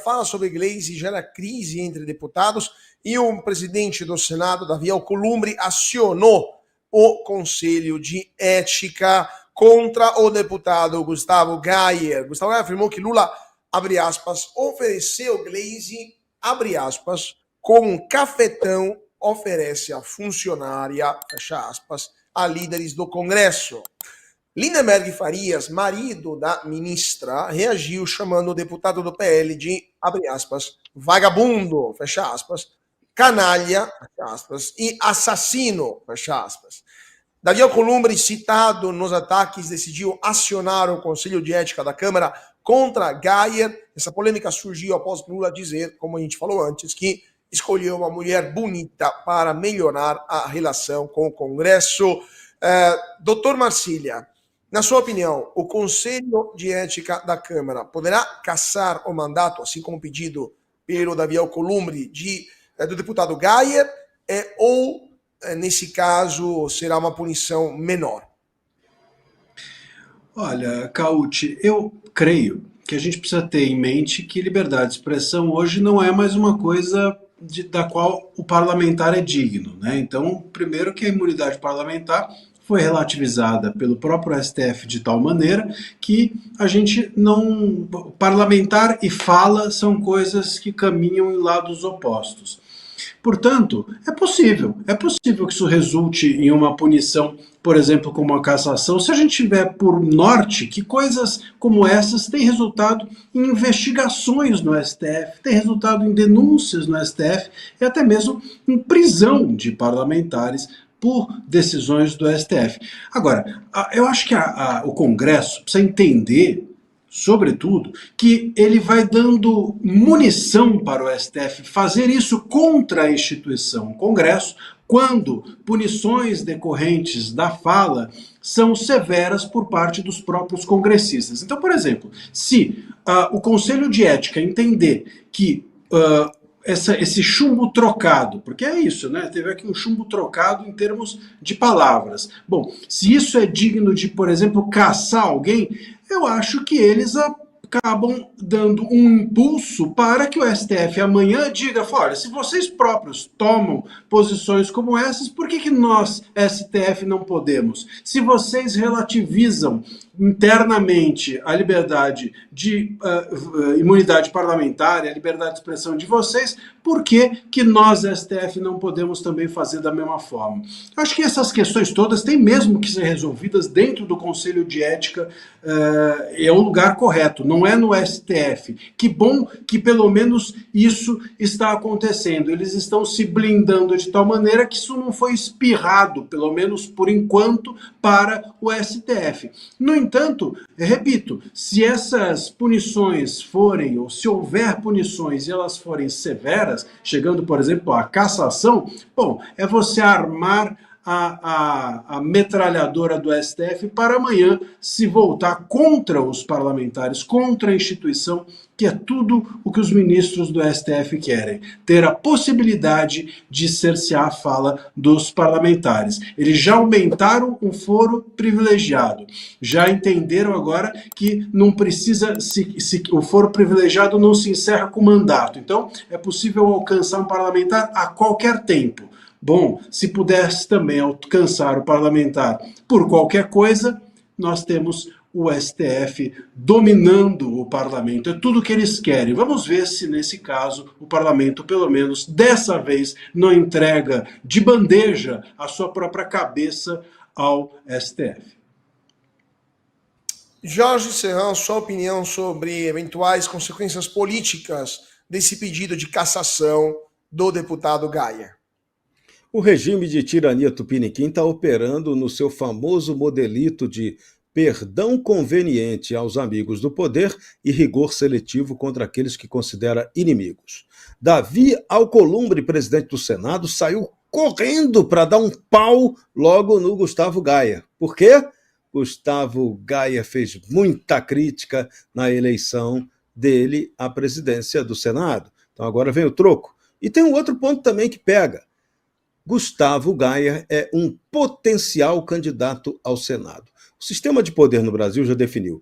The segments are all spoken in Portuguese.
fala sobre Gleisi gera crise entre deputados e o presidente do Senado, Davi Alcolumbre, acionou o Conselho de Ética contra o deputado Gustavo Gayer. Gustavo Gayer afirmou que Lula, abre aspas, ofereceu Gleisi, abre aspas, como um cafetão oferece a funcionária, fecha aspas, a líderes do Congresso. Lindenberg Farias, marido da ministra, reagiu chamando o deputado do PL de, abre aspas, vagabundo, fecha aspas, canalha, fecha aspas, e assassino, fecha aspas. Davi Alcolumbre, citado nos ataques, decidiu acionar o Conselho de Ética da Câmara contra Gayer. Essa polêmica surgiu após Lula dizer, como a gente falou antes, que escolheu uma mulher bonita para melhorar a relação com o Congresso. Doutor Marcília, na sua opinião, o Conselho de Ética da Câmara poderá cassar o mandato, assim como pedido pelo Davi Alcolumbre, do deputado Gayer, ou, nesse caso, será uma punição menor? Olha, Cauti, eu creio que a gente precisa ter em mente que liberdade de expressão hoje não é mais uma coisa da qual o parlamentar é digno, né? Então, primeiro que a imunidade parlamentar foi relativizada pelo próprio STF de tal maneira que a gente não... Parlamentar e fala são coisas que caminham em lados opostos. Portanto, é possível que isso resulte em uma punição, por exemplo, como a cassação, se a gente tiver por norte que coisas como essas têm resultado em investigações no STF, têm resultado em denúncias no STF e até mesmo em prisão de parlamentares por decisões do STF. Agora, eu acho que o Congresso precisa entender, sobretudo, que ele vai dando munição para o STF fazer isso contra a instituição Congresso, quando punições decorrentes da fala são severas por parte dos próprios congressistas. Então, por exemplo, se o Conselho de Ética entender que esse chumbo trocado, porque é isso, né? Teve aqui um chumbo trocado em termos de palavras. Bom, se isso é digno de, por exemplo, caçar alguém, eu acho que eles acabam dando um impulso para que o STF amanhã diga, olha, se vocês próprios tomam posições como essas, por que nós, STF, não podemos? Se vocês relativizam internamente a liberdade de imunidade parlamentar e a liberdade de expressão de vocês, por que nós, STF, não podemos também fazer da mesma forma? Acho que essas questões todas têm mesmo que ser resolvidas dentro do Conselho de Ética, é o lugar correto, não é no STF. Que bom que pelo menos isso está acontecendo. Eles estão se blindando de tal maneira que isso não foi espirrado, pelo menos por enquanto, para o STF. No entanto, repito, se essas punições forem, ou se houver punições e elas forem severas, chegando, por exemplo, à cassação, bom, é você armar a metralhadora do STF para amanhã se voltar contra os parlamentares, contra a instituição, que é tudo o que os ministros do STF querem. Ter a possibilidade de cercear a fala dos parlamentares. Eles já aumentaram o foro privilegiado. Já entenderam agora que não precisa, o foro privilegiado não se encerra com mandato. Então, é possível alcançar um parlamentar a qualquer tempo. Bom, se pudesse também alcançar o parlamentar por qualquer coisa, nós temos o STF dominando o parlamento. É tudo o que eles querem. Vamos ver se, nesse caso, o parlamento, pelo menos dessa vez, não entrega de bandeja a sua própria cabeça ao STF. Jorge Serrão, sua opinião sobre eventuais consequências políticas desse pedido de cassação do deputado Gayer? O regime de tirania tupiniquim está operando no seu famoso modelito de perdão conveniente aos amigos do poder e rigor seletivo contra aqueles que considera inimigos. Davi Alcolumbre, presidente do Senado, saiu correndo para dar um pau logo no Gustavo Gayer. Por quê? Gustavo Gayer fez muita crítica na eleição dele à presidência do Senado. Então agora vem o troco. E tem um outro ponto também que pega. Gustavo Gayer é um potencial candidato ao Senado. O sistema de poder no Brasil já definiu.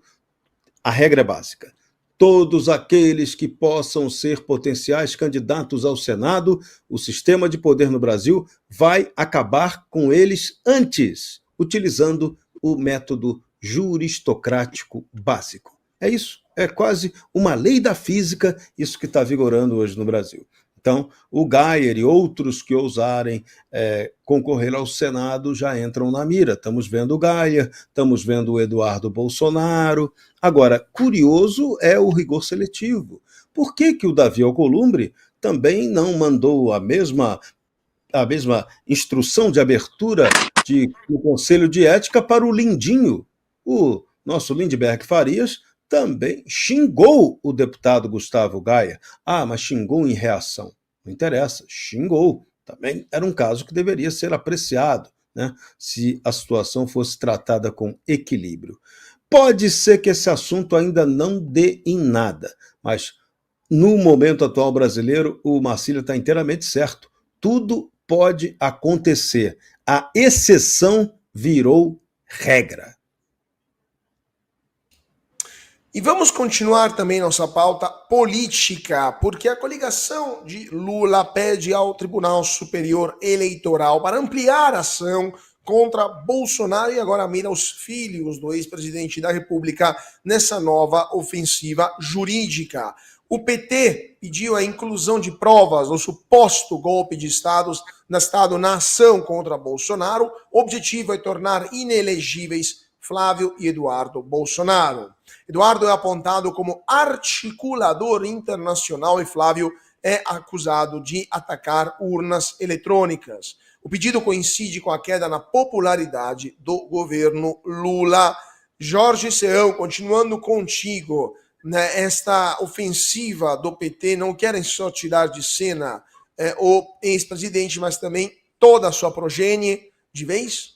A regra é básica. todos aqueles que possam ser potenciais candidatos ao Senado, o sistema de poder no Brasil vai acabar com eles antes, utilizando o método juristocrático básico. É isso, é quase uma lei da física isso que está vigorando hoje no Brasil. Então, o Geyer e outros que ousarem concorrer ao Senado já entram na mira. Estamos vendo o Geyer, estamos vendo o Eduardo Bolsonaro. Agora, curioso é o rigor seletivo. Por que o Davi Alcolumbre também não mandou a mesma instrução de abertura do Conselho de Ética para o Lindinho? O nosso Lindbergh Farias também xingou o deputado Gustavo Geyer. Ah, mas xingou em reação. Não interessa, xingou. Também era um caso que deveria ser apreciado, né, se a situação fosse tratada com equilíbrio. Pode ser que esse assunto ainda não dê em nada, mas no momento atual brasileiro, o Marcílio está inteiramente certo. Tudo pode acontecer. A exceção virou regra. E vamos continuar também nossa pauta política, porque a coligação de Lula pede ao Tribunal Superior Eleitoral para ampliar a ação contra Bolsonaro e agora mira os filhos do ex-presidente da República nessa nova ofensiva jurídica. O PT pediu a inclusão de provas do suposto golpe de Estado na ação contra Bolsonaro. O objetivo é tornar inelegíveis Flávio e Eduardo Bolsonaro. Eduardo é apontado como articulador internacional e Flávio é acusado de atacar urnas eletrônicas. O pedido coincide com a queda na popularidade do governo Lula. Jorge Seão, continuando contigo, né, esta ofensiva do PT, não querem só tirar de cena o ex-presidente, mas também toda a sua progenie de vez?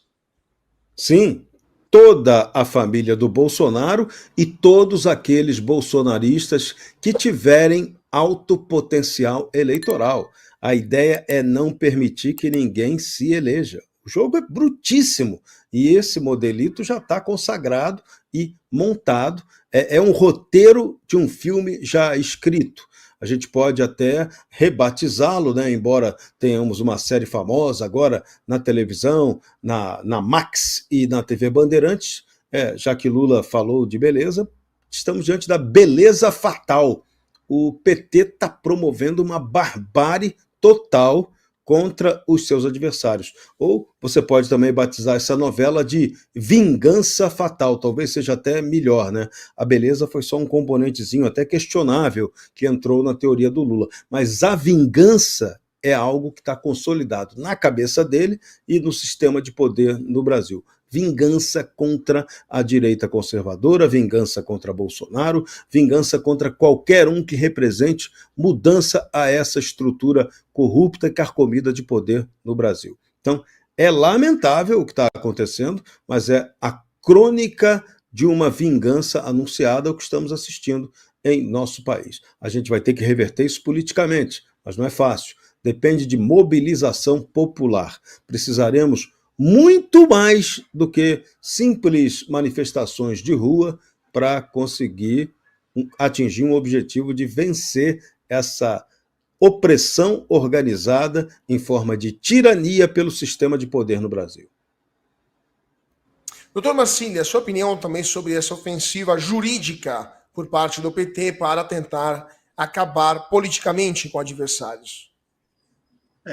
Sim, toda a família do Bolsonaro e todos aqueles bolsonaristas que tiverem alto potencial eleitoral. A ideia é não permitir que ninguém se eleja. O jogo é brutíssimo e esse modelito já está consagrado e montado. É um roteiro de um filme já escrito. A gente pode até rebatizá-lo, né? Embora tenhamos uma série famosa agora na televisão, na Max e na TV Bandeirantes, já que Lula falou de beleza, estamos diante da beleza fatal. O PT está promovendo uma barbárie total contra os seus adversários. Ou você pode também batizar essa novela de vingança fatal, talvez seja até melhor, né? A beleza foi só um componentezinho até questionável que entrou na teoria do Lula, mas a vingança é algo que está consolidado na cabeça dele e no sistema de poder no Brasil. Vingança contra a direita conservadora, vingança contra Bolsonaro, vingança contra qualquer um que represente mudança a essa estrutura corrupta e carcomida de poder no Brasil. Então, é lamentável o que está acontecendo, mas é a crônica de uma vingança anunciada o que estamos assistindo em nosso país. A gente vai ter que reverter isso politicamente, mas não é fácil. Depende de mobilização popular. Precisaremos muito mais do que simples manifestações de rua para conseguir atingir um objetivo de vencer essa opressão organizada em forma de tirania pelo sistema de poder no Brasil. Doutor Marcílio, a sua opinião também sobre essa ofensiva jurídica por parte do PT para tentar acabar politicamente com adversários?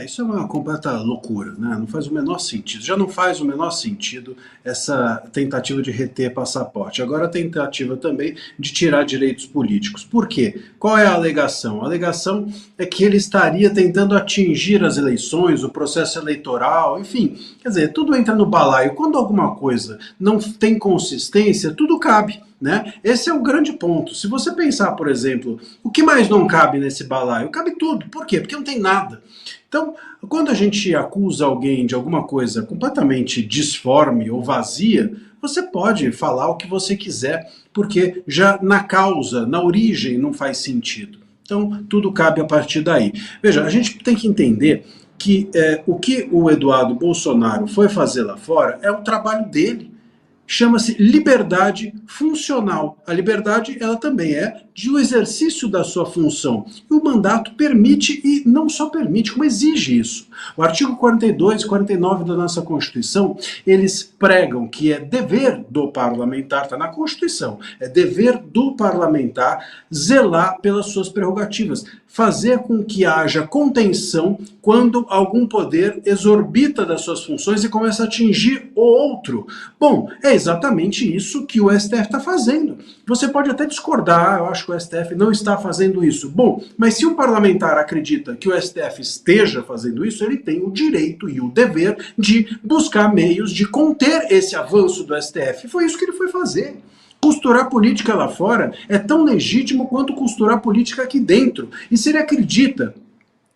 Isso é uma completa loucura, né? Não faz o menor sentido. Já não faz o menor sentido essa tentativa de reter passaporte. Agora a tentativa também de tirar direitos políticos. Por quê? Qual é a alegação? A alegação é que ele estaria tentando atingir as eleições, o processo eleitoral, enfim. Quer dizer, tudo entra no balaio. Quando alguma coisa não tem consistência, tudo cabe. Né? Esse é o grande ponto. Se você pensar, por exemplo, o que mais não cabe nesse balaio? Cabe tudo. Por quê? Porque não tem nada. Então, quando a gente acusa alguém de alguma coisa completamente disforme ou vazia, você pode falar o que você quiser, porque já na causa, na origem, não faz sentido. Então, tudo cabe a partir daí. Veja, a gente tem que entender que o que o Eduardo Bolsonaro foi fazer lá fora é o trabalho dele. Chama-se liberdade funcional. A liberdade, ela também é do exercício da sua função. E o mandato permite, e não só permite, como exige isso. O artigo 42 e 49 da nossa Constituição, eles pregam que é dever do parlamentar, está na Constituição, é dever do parlamentar zelar pelas suas prerrogativas, fazer com que haja contenção quando algum poder exorbita das suas funções e começa a atingir o outro. Bom, é exatamente isso que o STF está fazendo. Você pode até discordar, eu acho que o STF não está fazendo isso. Bom, mas se um parlamentar acredita que o STF esteja fazendo isso, ele tem o direito e o dever de buscar meios de conter esse avanço do STF. Foi isso que ele foi fazer. Costurar política lá fora é tão legítimo quanto costurar política aqui dentro. E se ele acredita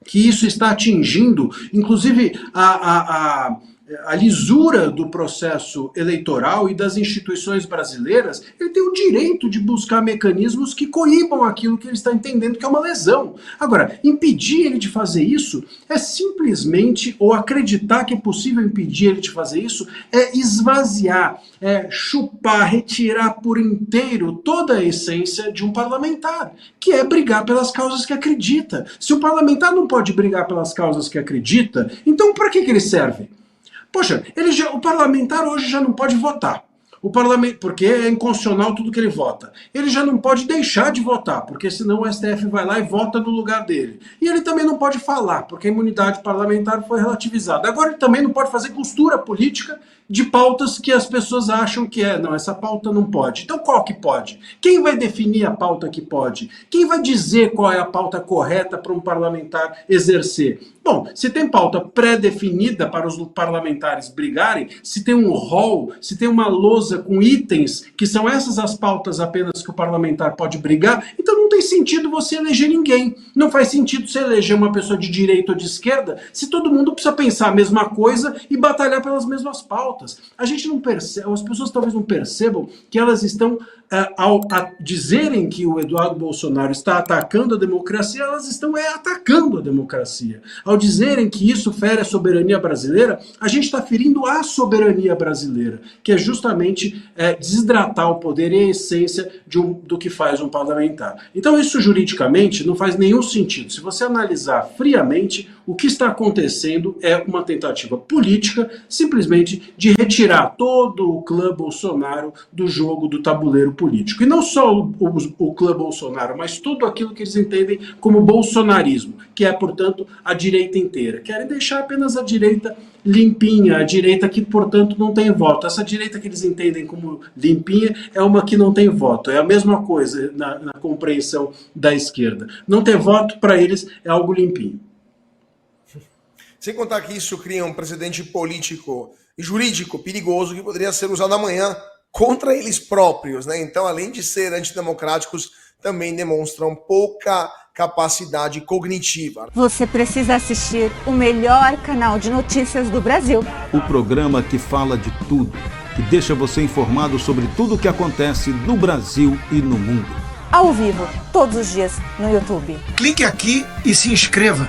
que isso está atingindo, inclusive, a lisura do processo eleitoral e das instituições brasileiras, ele tem o direito de buscar mecanismos que coíbam aquilo que ele está entendendo que é uma lesão. Agora, impedir ele de fazer isso é simplesmente, ou acreditar que é possível impedir ele de fazer isso, é esvaziar, é chupar, retirar por inteiro toda a essência de um parlamentar, que é brigar pelas causas que acredita. Se o parlamentar não pode brigar pelas causas que acredita, então para que ele serve? Poxa, o parlamentar hoje já não pode votar. Porque é inconstitucional tudo que ele vota. Ele já não pode deixar de votar, porque senão o STF vai lá e vota no lugar dele. E ele também não pode falar, porque a imunidade parlamentar foi relativizada. Agora ele também não pode fazer costura política de pautas que as pessoas acham que não, essa pauta não pode. Então qual que pode? Quem vai definir a pauta que pode? Quem vai dizer qual é a pauta correta para um parlamentar exercer? Bom, se tem pauta pré-definida para os parlamentares brigarem, se tem um rol, se tem uma lousa com itens, que são essas as pautas apenas que o parlamentar pode brigar, então não tem sentido você eleger ninguém. Não faz sentido você eleger uma pessoa de direita ou de esquerda se todo mundo precisa pensar a mesma coisa e batalhar pelas mesmas pautas. A gente não percebe, as pessoas talvez não percebam que elas estão, ao dizerem que o Eduardo Bolsonaro está atacando a democracia, elas estão atacando a democracia. Ao dizerem que isso fere a soberania brasileira, a gente está ferindo a soberania brasileira, que é justamente desidratar o poder e a essência do que faz um parlamentar. Então isso juridicamente não faz nenhum sentido. Se você analisar friamente, o que está acontecendo é uma tentativa política, simplesmente de retirar todo o clã Bolsonaro do jogo do tabuleiro político. E não só o clã Bolsonaro, mas tudo aquilo que eles entendem como bolsonarismo, que é, portanto, a direita inteira. Querem deixar apenas a direita limpinha, a direita que, portanto, não tem voto. Essa direita que eles entendem como limpinha é uma que não tem voto. É a mesma coisa na compreensão da esquerda. Não ter voto, para eles, é algo limpinho. Sem contar que isso cria um precedente político e jurídico perigoso que poderia ser usado amanhã contra eles próprios, né? Então, além de ser antidemocráticos, também demonstram pouca capacidade cognitiva. Você precisa assistir o melhor canal de notícias do Brasil. O programa que fala de tudo, que deixa você informado sobre tudo o que acontece no Brasil e no mundo. Ao vivo, todos os dias, no YouTube. Clique aqui e se inscreva.